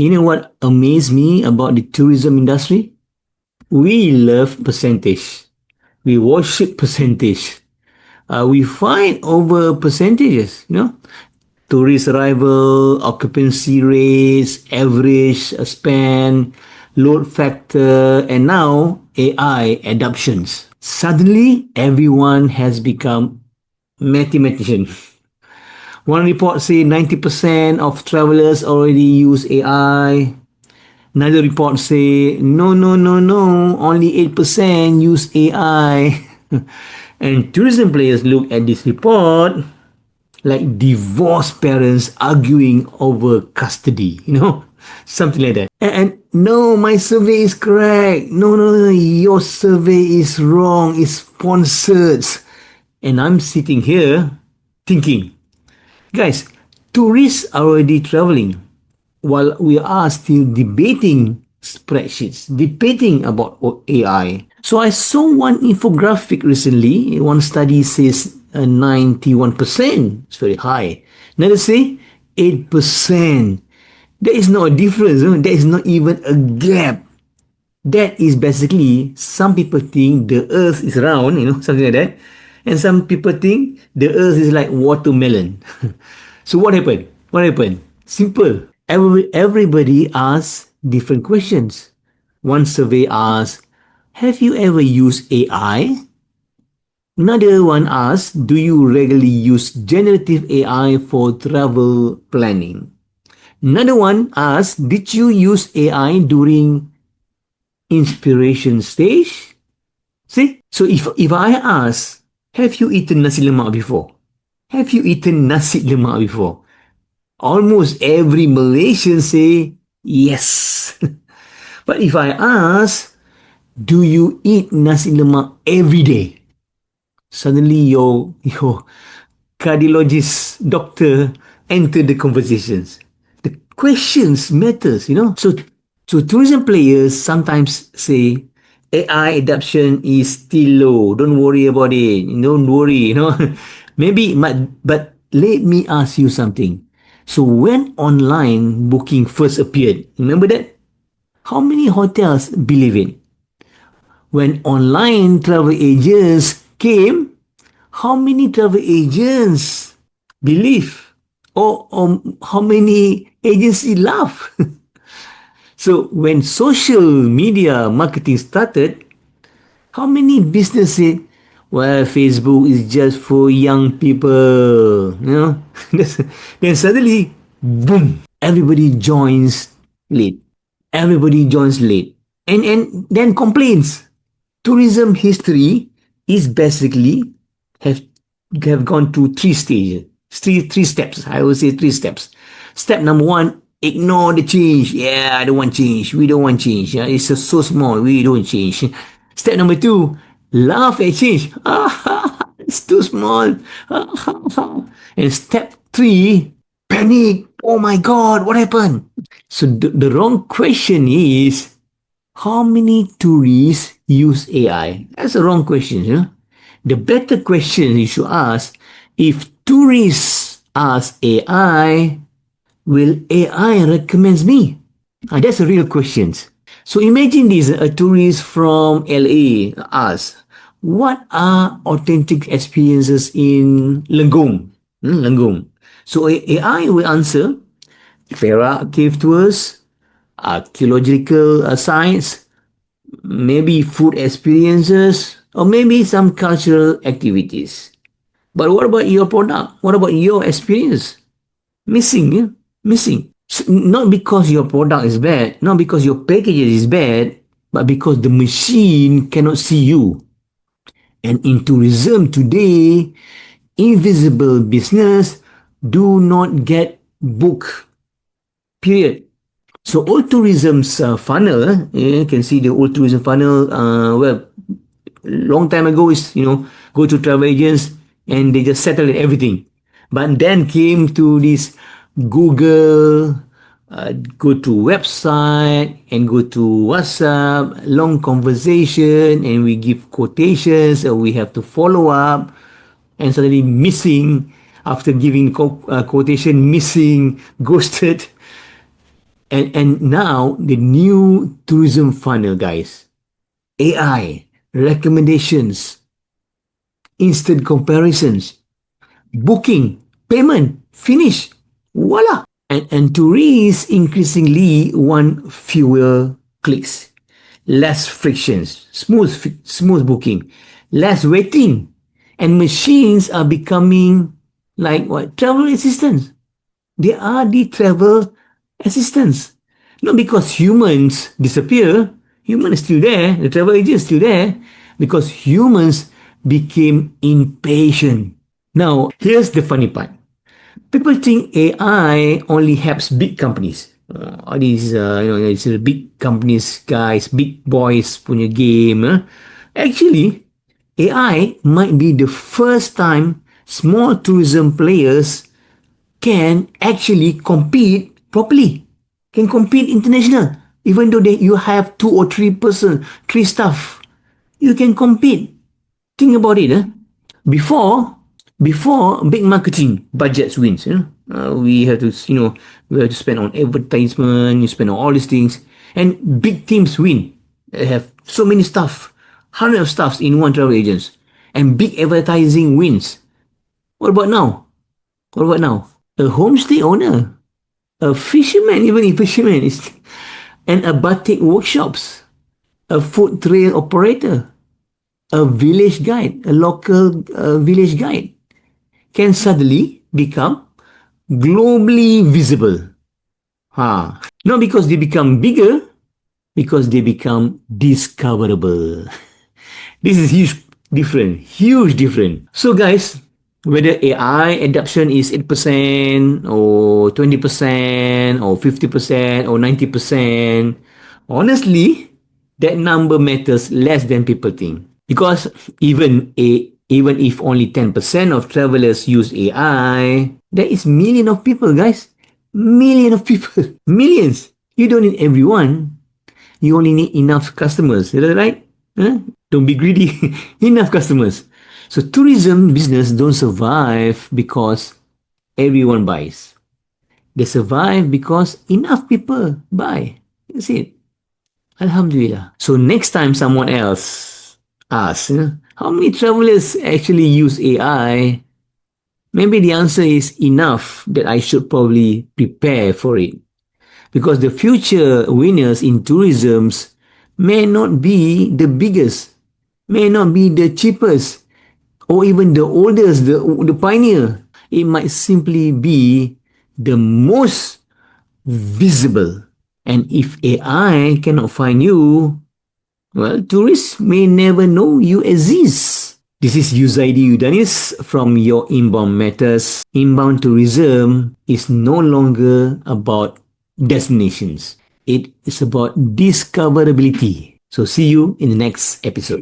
You know what amazed me about the tourism industry? We love percentage. We worship percentage. We fight over percentages, tourist arrival, occupancy rates, average span, load factor, and now AI adoptions. Suddenly, everyone has become mathematician. One report say 90% of travelers already use AI. Another report say no, no, no, no, only 8% use AI. And tourism players look at this report like divorced parents arguing over custody, something like that. And no, my survey is correct. No, no, no, your survey is wrong. It's sponsored. And I'm sitting here thinking, guys, tourists are already traveling while we are still debating spreadsheets, debating about AI. So I saw one infographic recently. One study says 91%. It's very high. Another say 8%. There is no difference. There is not even a gap. That is basically, some people think the earth is round, something like that. And some people think the earth is like watermelon. So what happened? What happened? Simple. Everybody asks different questions. One survey asks, have you ever used AI? Another one asks, do you regularly use generative AI for travel planning? Another one asks, did you use AI during inspiration stage? See? So if I ask, have you eaten nasi lemak before? Have you eaten nasi lemak before? Almost every Malaysian say yes. But if I ask, do you eat nasi lemak every day? Suddenly your cardiologist doctor enter the conversations. The questions matters, So tourism players sometimes say AI adoption is still low. Don't worry about it. Don't worry, Maybe, but let me ask you something. So when online booking first appeared, remember that? How many hotels believe it? When online travel agents came, how many travel agents believe? Or how many agencies laugh? So when social media marketing started, how many businesses say, well, Facebook is just for young people, Then suddenly, boom, everybody joins late. Everybody joins late. And then complains. Tourism history is basically have have gone through three stages, three steps. I would say three steps. Step number one, ignore the change. Yeah, I don't want change. We don't want change. Yeah, it's so small. We don't change. Step number two, laugh at change. It's too small. And step three, panic. Oh my God, what happened? So the wrong question is, how many tourists use AI? That's the wrong question. The better question you should ask, if tourists ask AI, will AI recommend me? That's a real question. So imagine this, a tourist from LA asks, what are authentic experiences in Lenggong? Lenggong. So AI will answer, Perak cave tours, archaeological sites, maybe food experiences, or maybe some cultural activities. But what about your product? What about your experience? Missing, yeah? Missing. So not because your product is bad, not because your package is bad, but because the machine cannot see you. And in tourism today, invisible business do not get booked. Period. So old tourism's funnel, you can see the old tourism funnel. Well, long time ago is go to travel agents and they just settle everything. But then came to this Google, go to website and go to WhatsApp, long conversation, and we give quotations, and we have to follow up, and suddenly missing after giving quotation, missing, ghosted. And now the new tourism funnel, guys. AI, recommendations, instant comparisons, booking, payment, finish. Voila! And tourists increasingly want fewer clicks, less frictions, smooth booking, less waiting. And machines are becoming like what? Travel assistants. They are the travel assistants. Not because humans disappear, humans still there, the travel agent is still there, because humans became impatient. Now, here's the funny part. People think AI only helps big companies. All these, these big companies, guys, big boys punya game. Actually, AI might be the first time small tourism players can actually compete properly, can compete international. Even though you have 2 or 3 person, 3 staff, you can compete. Think about it. Before, before big marketing budgets wins, we have to, we have to spend on advertisement, you spend on all these things, and big teams win. They have so many staff, hundreds of staffs in one travel agents, and big advertising wins. What about now? What about now? A homestay owner, a fisherman, even a fisherman, is, and a batik workshops, a food trail operator, a village guide, a local village guide, can suddenly become globally visible. Not because they become bigger, because they become discoverable. This is huge different. So guys, whether AI adoption is 8% or 20% or 50% or 90%, honestly, that number matters less than people think. Because even if only 10% of travelers use AI, there is million of people, guys. Million of people. Millions. You don't need everyone. You only need enough customers. Is that right? Huh? Don't be greedy. Enough customers. So tourism business don't survive because everyone buys. They survive because enough people buy. That's it. Alhamdulillah. So next time someone else asks, how many travelers actually use AI? Maybe the answer is enough that I should probably prepare for it. Because the future winners in tourism may not be the biggest, may not be the cheapest, or even the oldest, the pioneer. It might simply be the most visible. And if AI cannot find you, well, tourists may never know you exist. This is Uzaidi Udanis from Your Inbound Matters. Inbound tourism is no longer about destinations. It is about discoverability. So see you in the next episode.